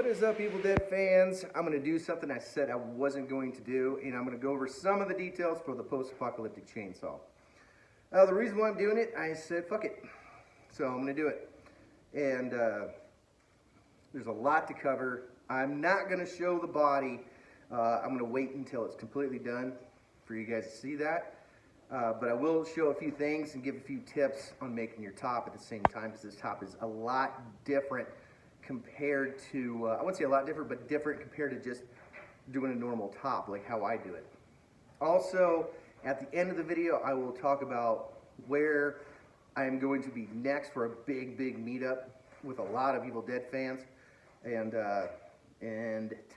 is up, Evil Dead fans? I'm going to do something I said I wasn't going to do, and I'm going to go over some of the details for the post-apocalyptic chainsaw. The reason why I'm doing it, I said, fuck it. So I'm going to do it. And there's a lot to cover. I'm not going to show the body. I'm going to wait until it's completely done for you guys to see that. But I will show a few things and give a few tips on making your top at the same time, because this top is a lot different compared to, I wouldn't say a lot different, but different compared to just doing a normal top, like how I do it. Also, at the end of the video, I will talk about where I'm going to be next for a big meetup with a lot of Evil Dead fans, and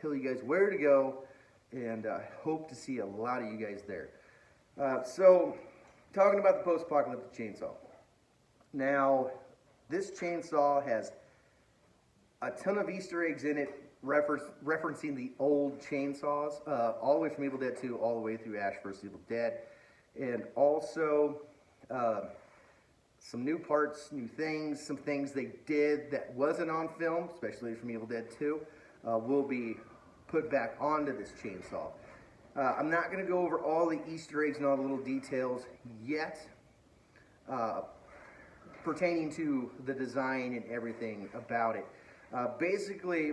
tell you guys where to go, and hope to see a lot of you guys there. So, talking about the post-apocalyptic chainsaw. Now, this chainsaw has a ton of Easter eggs in it, referencing the old chainsaws, all the way from Evil Dead 2 all the way through Ash vs. Evil Dead, and also some new parts, new things, some things they did that wasn't on film, especially from Evil Dead 2, will be put back onto this chainsaw. I'm not going to go over all the Easter eggs and all the little details yet, pertaining to the design and everything about it. Basically,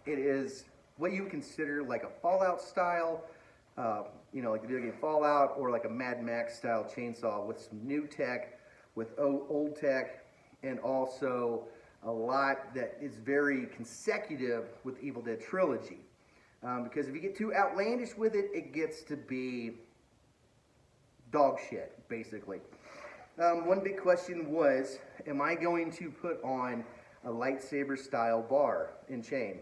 it is what you would consider like a Fallout style, like the video game Fallout, or like a Mad Max style chainsaw with some new tech, with old tech, and also a lot that is very consecutive with Evil Dead trilogy. Because if you get too outlandish with it, it gets to be dog shit, basically. One big question was, am I going to put on a lightsaber style bar and chain?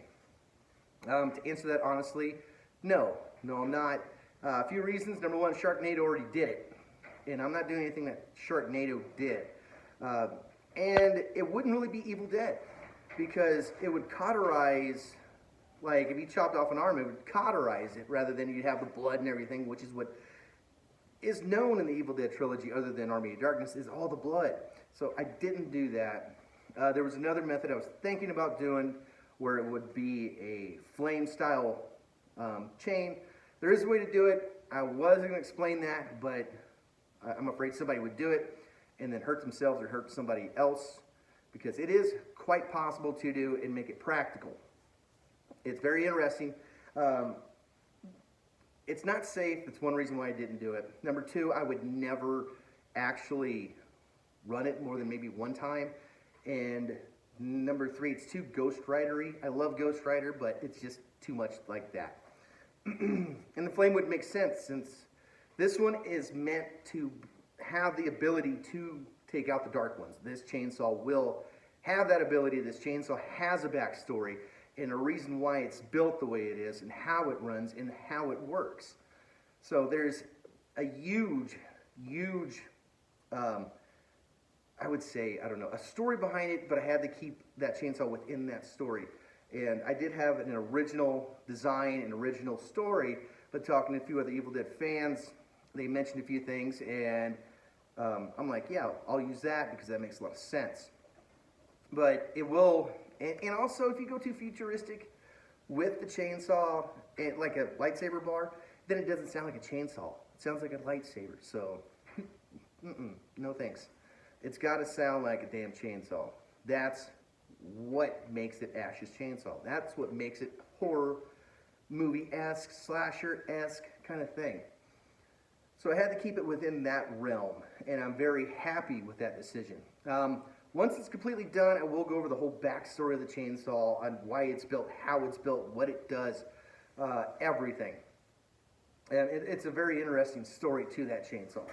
To answer that honestly, no, I'm not. A few reasons. Number one, Sharknado already did it, and I'm not doing anything that Sharknado did. And it wouldn't really be Evil Dead, because it would cauterize, like if you chopped off an arm, it would cauterize it rather than you'd have the blood and everything, which is what is known in the Evil Dead trilogy, other than Army of Darkness, is all the blood. So I didn't do that. There was another method I was thinking about doing where it would be a flame style chain. There is a way to do it. I was going to explain that, but I'm afraid somebody would do it and then hurt themselves or hurt somebody else, because it is quite possible to do and make it practical. It's very interesting. It's not safe. That's one reason why I didn't do it. Number two, I would never actually run it more than maybe one time. And number three, it's too Ghost Rider-y. I love Ghost Rider, but it's just too much like that. And the flame would make sense, since this one is meant to have the ability to take out the dark ones. This chainsaw will have that ability. This chainsaw has a backstory and a reason why it's built the way it is, and how it runs, and how it works. So there's a huge, I would say, I don't know, a story behind it, but I had to keep that chainsaw within that story. And I did have an original design, an original story, but talking to a few other Evil Dead fans, they mentioned a few things, and I'm like, yeah, I'll use that because that makes a lot of sense. But it will, and also if you go too futuristic with the chainsaw, and like a lightsaber bar, then it doesn't sound like a chainsaw. It sounds like a lightsaber, so no thanks. It's got to sound like a damn chainsaw. That's what makes it Ash's Chainsaw. That's what makes it horror movie-esque, slasher-esque kind of thing. So I had to keep it within that realm, and I'm very happy with that decision. Once it's completely done, I will go over the whole backstory of the chainsaw, on why it's built, how it's built, what it does, everything. And it's a very interesting story to that chainsaw.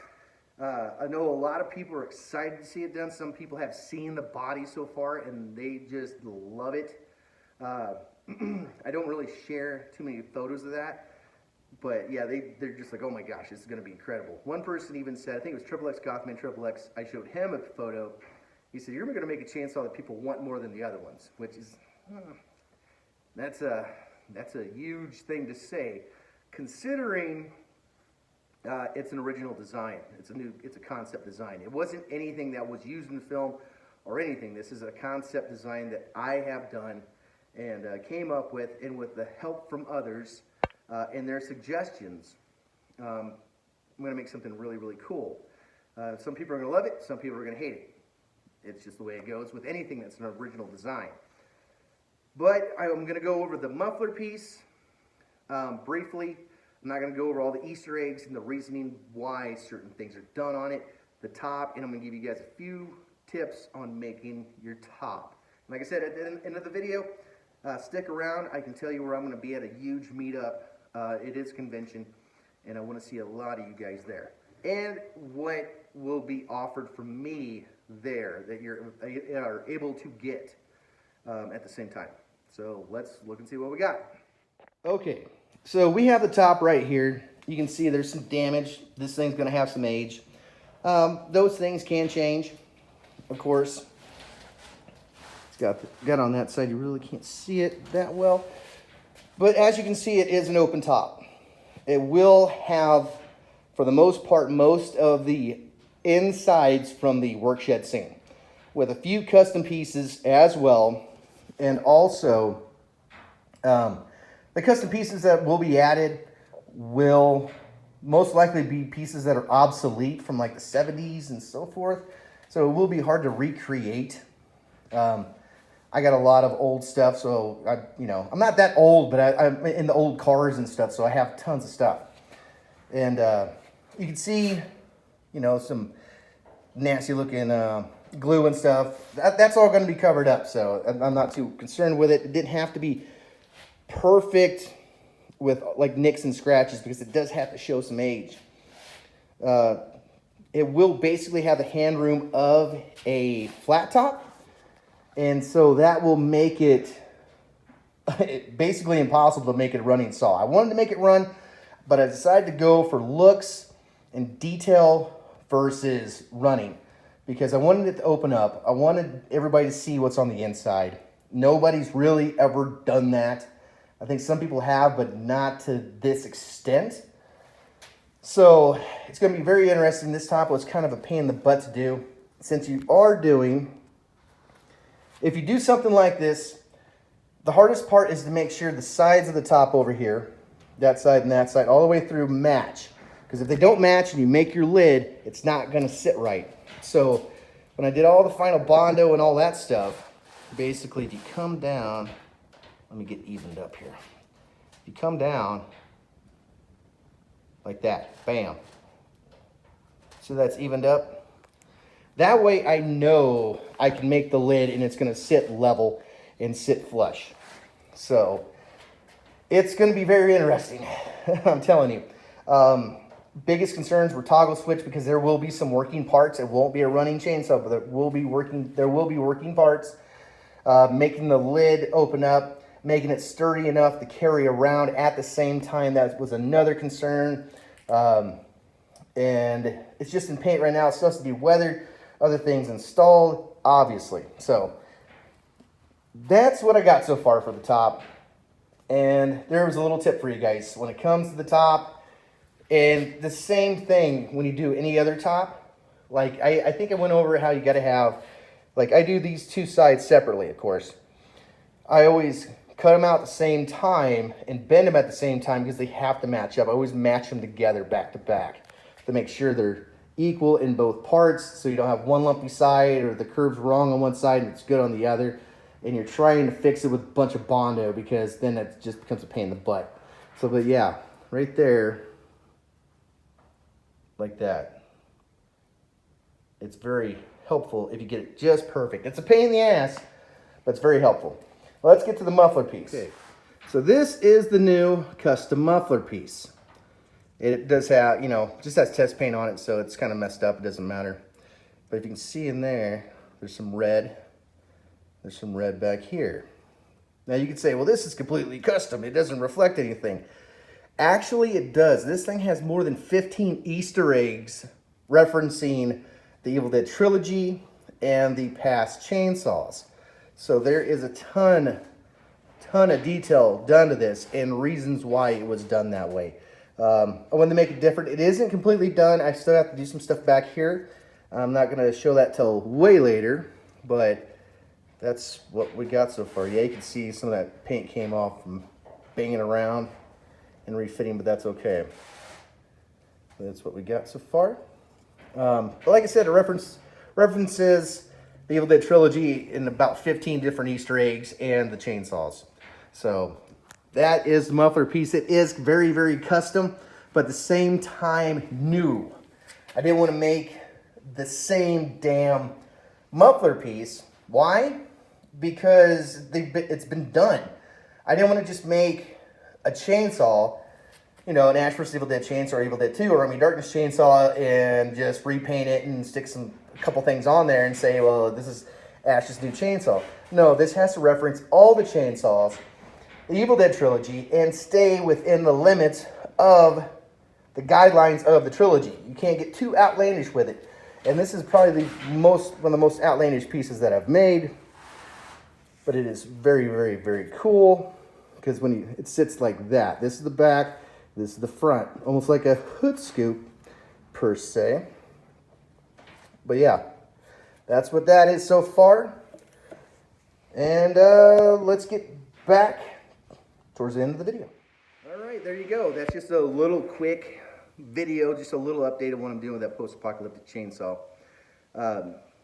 I know a lot of people are excited to see it done. Some people have seen the body so far, and they just love it. I don't really share too many photos of that, but yeah, they're just like, oh my gosh, this is going to be incredible. One person even said, I think it was Triple X Gothman, Triple X, I showed him a photo. He said, you're going to make a chainsaw that people want more than the other ones, which is, that's a huge thing to say, considering it's an original design. It's a concept design. It wasn't anything that was used in the film or anything. This is a concept design that I have done, and came up with, and with the help from others and their suggestions, I'm going to make something really, really cool. Some people are going to love it, some people are going to hate it. It's just the way it goes with anything that's an original design. But I'm going to go over the muffler piece briefly. I'm not going to go over all the Easter eggs and the reasoning why certain things are done on it, the top, and I'm going to give you guys a few tips on making your top. Like I said at the end of the video, stick around. I can tell you where I'm going to be at a huge meetup. It is convention, and I want to see a lot of you guys there. And what will be offered from me there that you're able to get at the same time. So let's look and see what we got. Okay, so we have the top right here. You can see there's some damage. This thing's going to have some age. Those things can change, of course. It's got on that side. You really can't see it that well. But as you can see, it is an open top. It will have, for the most part, most of the insides from the workshed scene, with a few custom pieces as well. And also, the custom pieces that will be added will most likely be pieces that are obsolete from like the 70s and so forth. So it will be hard to recreate. I got a lot of old stuff, so I'm not that old, but I'm in the old cars and stuff, so I have tons of stuff. And you can see, some nasty looking glue and stuff. That's all going to be covered up, so I'm not too concerned with it. It didn't have to be perfect with like nicks and scratches because it does have to show some age. It will basically have the hand room of a flat top, and so that will make it basically impossible to make it a running saw. I wanted to make it run, but I decided to go for looks and detail versus running because I wanted it to open up. I wanted everybody to see what's on the inside. Nobody's really ever done that. I think some people have, but not to this extent. So it's going to be very interesting. This top was kind of a pain in the butt to do. Since you are doing, if you do something like this, the hardest part is to make sure the sides of the top over here, that side and that side, all the way through match. Because if they don't match and you make your lid, it's not going to sit right. So when I did all the final Bondo and all that stuff, basically if you come down, let me get evened up here. If you come down like that, bam. So that's evened up. That way I know I can make the lid and it's going to sit level and sit flush. So it's going to be very interesting. I'm telling you. Biggest concerns were toggle switch because there will be some working parts. It won't be a running chainsaw, but there will be working parts. Making the lid open up, making it sturdy enough to carry around at the same time. That was another concern. And it's just in paint right now. It's supposed to be weathered. Other things installed, obviously. So that's what I got so far for the top. And there was a little tip for you guys. When it comes to the top, and the same thing when you do any other top, like I think I went over how you got to have, like I do these two sides separately, of course. I always cut them out at the same time and bend them at the same time because they have to match up. I always match them together back to back to make sure they're equal in both parts, so you don't have one lumpy side or the curve's wrong on one side and it's good on the other, and you're trying to fix it with a bunch of Bondo because then it just becomes a pain in the butt. So, but yeah, right there, like that. It's very helpful if you get it just perfect. It's a pain in the ass, but it's very helpful. Let's get to the muffler piece. Okay, so this is the new custom muffler piece. It does have, just has test paint on it, so it's kind of messed up. It doesn't matter. But if you can see in there, there's some red. There's some red back here. Now you could say, well, this is completely custom. It doesn't reflect anything. Actually, it does. This thing has more than 15 Easter eggs referencing the Evil Dead trilogy and the past chainsaws. So there is a ton of detail done to this and reasons why it was done that way. I wanted to make it different. It isn't completely done. I still have to do some stuff back here. I'm not going to show that till way later, but that's what we got so far. Yeah, you can see some of that paint came off from banging around and refitting, but that's okay. That's what we got so far. But like I said, it references the Evil Dead trilogy in about 15 different Easter eggs and the chainsaws. So that is the muffler piece. It is very, very custom, but at the same time new. I didn't want to make the same damn muffler piece. Why? Because it's been done. I didn't want to just make a chainsaw, you know, an Ash vs. Evil Dead chainsaw or Evil Dead 2 or Army Darkness chainsaw and just repaint it and stick a couple things on there and say, well, this is Ash's new chainsaw. No, this has to reference all the chainsaws, the Evil Dead trilogy, and stay within the limits of the guidelines of the trilogy. You can't get too outlandish with it. And this is probably one of the most outlandish pieces that I've made. But it is very, very, very cool because when it sits like that. This is the back, this is the front. Almost like a hood scoop per se. But yeah, that's what that is so far. And let's get back towards the end of the video. All right, there you go. That's just a little quick video, just a little update of what I'm doing with that post-apocalyptic chainsaw.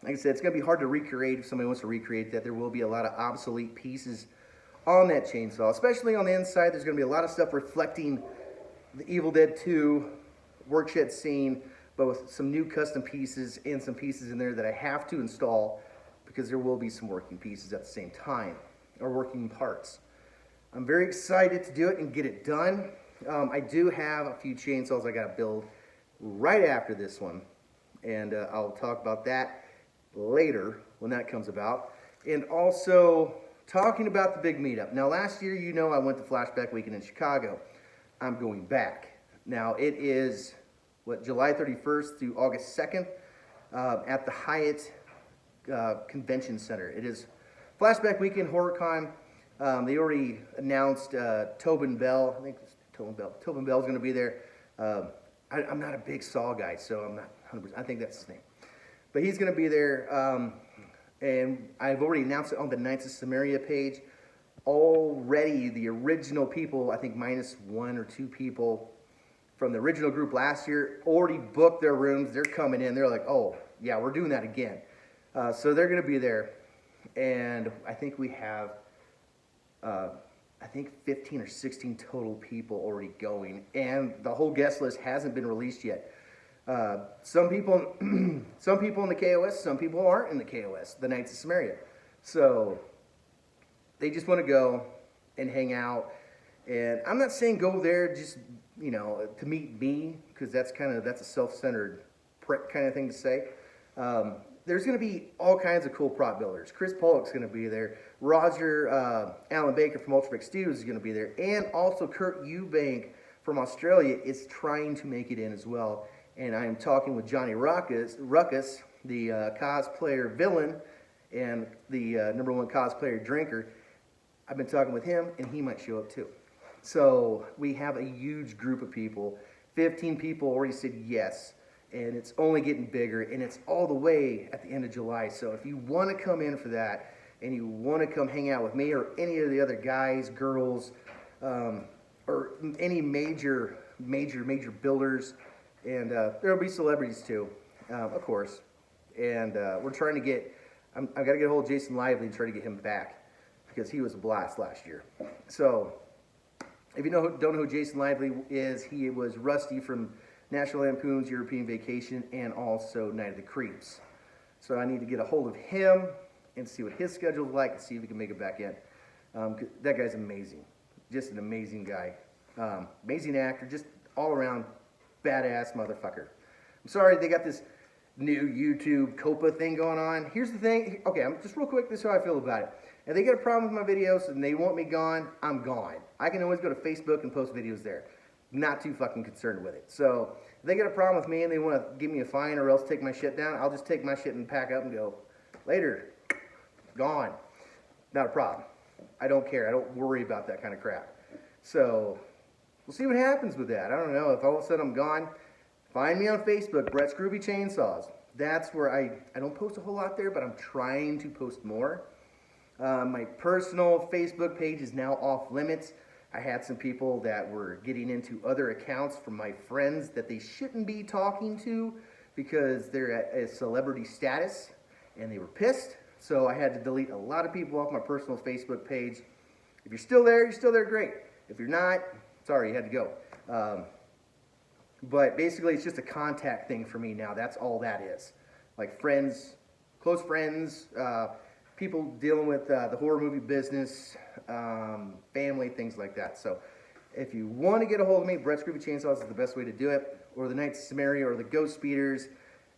Like I said, it's going to be hard to recreate if somebody wants to recreate that. There will be a lot of obsolete pieces on that chainsaw, especially on the inside. There's going to be a lot of stuff reflecting the Evil Dead 2 workshed scene, but with some new custom pieces and some pieces in there that I have to install because there will be some working pieces at the same time, or working parts. I'm very excited to do it and get it done. I do have a few chainsaws I got to build right after this one, and I'll talk about that later when that comes about. And also talking about the big meetup. Now last year, you know, I went to Flashback Weekend in Chicago. I'm going back. Now it is, July 31st through August 2nd at the Hyatt Convention Center. It is Flashback Weekend HorrorCon. They already announced Tobin Bell. I think it's Tobin Bell. Tobin Bell's going to be there. I'm not a big Saw guy, so I'm not 100%. I think that's his name. But he's going to be there, and I've already announced it on the Knights of Samaria page. Already, the original people, I think minus 1 or 2 people from the original group last year, already booked their rooms. They're coming in. They're like, oh, yeah, we're doing that again. So they're going to be there, and I think we have, I think 15 or 16 total people already going, and the whole guest list hasn't been released yet. Some people in the KOS, some people aren't in the KOS, the Knights of Samaria. So they just want to go and hang out. And I'm not saying go there just, you know, to meet me, because that's a self-centered prick kind of thing to say. There's going to be all kinds of cool prop builders. Chris Pollock's going to be there. Roger Alan Baker from Ultravic Studios is going to be there. And also Kurt Eubank from Australia is trying to make it in as well. And I am talking with Johnny Ruckus, the cosplayer villain and the #1 cosplayer drinker. I've been talking with him, and he might show up too. So we have a huge group of people. 15 people already said yes, and it's only getting bigger, and it's all the way at the end of July. So if you want to come in for that, and you want to come hang out with me or any of the other guys, girls, or any major builders, and there'll be celebrities too, of course. And we're trying to get, I've got to get a hold of Jason Lively and try to get him back, because he was a blast last year. So if you don't know who Jason Lively is, he was Rusty from National Lampoon's European Vacation and also Night of the Creeps. So I need to get a hold of him and see what his schedule's like and see if he can make it back in. That guy's amazing. Just an amazing guy. Amazing actor, just all around badass motherfucker. I'm sorry they got this new YouTube Copa thing going on. Here's the thing. Okay, I'm just real quick, this is how I feel about it. If they get a problem with my videos and they want me gone, I'm gone. I can always go to Facebook and post videos there. Not too fucking concerned with it. So if they get a problem with me and they want to give me a fine or else take my shit down, I'll just take my shit and pack up and go, later, gone. Not a problem. I don't care. I don't worry about that kind of crap. So we'll see what happens with that. I don't know. If all of a sudden I'm gone, find me on Facebook, Brett Scrooby Chainsaws. That's where I don't post a whole lot there, but I'm trying to post more. My personal Facebook page is now off limits. I had some people that were getting into other accounts from my friends that they shouldn't be talking to because they're at a celebrity status, and they were pissed. So I had to delete a lot of people off my personal Facebook page. If you're still there, great. If you're not, sorry, you had to go. But basically, it's just a contact thing for me now. That's all that is. Like friends, close friends, people dealing with the horror movie business, family, things like that. So if you want to get a hold of me, Brett's Groovy Chainsaws is the best way to do it. Or the Knights of Samaria, or the Ghost Speeders,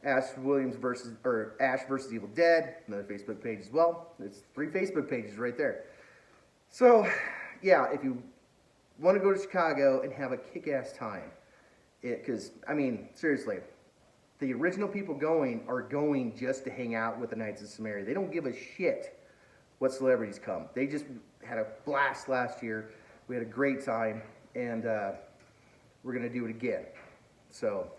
Ash versus Evil Dead, another Facebook page as well. It's 3 Facebook pages right there. So, yeah, if you want to go to Chicago and have a kick-ass time, because, I mean, seriously, the original people going are going just to hang out with the Knights of Samaria. They don't give a shit what celebrities come. They just had a blast last year. We had a great time, and we're going to do it again. So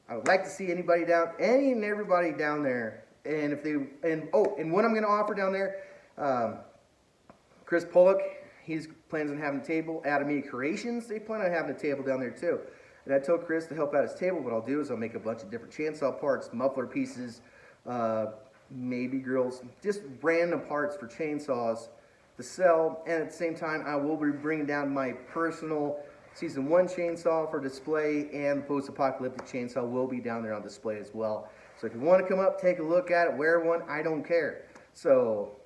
I would like to see any and everybody down there. And if they, and what I'm going to offer down there, Chris Pollock, he plans on having a table. Atomy Creations, they plan on having a table down there too. And I told Chris to help out his table. What I'll do is I'll make a bunch of different chainsaw parts, muffler pieces, maybe grills, just random parts for chainsaws to sell. And at the same time, I will be bringing down my personal Season 1 chainsaw for display, and the post-apocalyptic chainsaw will be down there on display as well. So if you want to come up, take a look at it, wear one, I don't care. So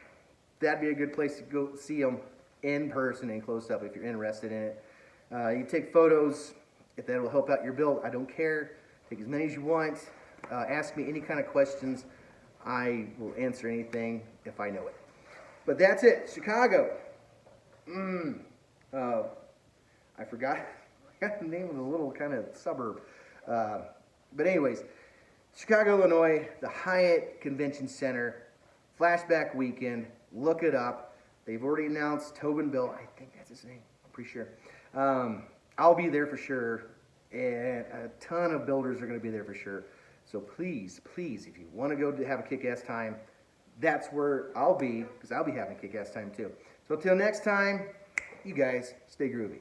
that'd be a good place to go see them in person and close up if you're interested in it. You can take photos if that will help out your build. I don't care. Take as many as you want. Ask me any kind of questions. I will answer anything if I know it. But that's it. Chicago. I forgot the name of the little kind of suburb. But anyways, Chicago, Illinois, the Hyatt Convention Center, Flashback Weekend. Look it up. They've already announced Tobin Bill. I think that's his name. I'm pretty sure. I'll be there for sure, and a ton of builders are going to be there for sure. So please, please, if you want to go to have a kick-ass time, that's where I'll be, because I'll be having a kick-ass time too. So until next time, you guys stay groovy.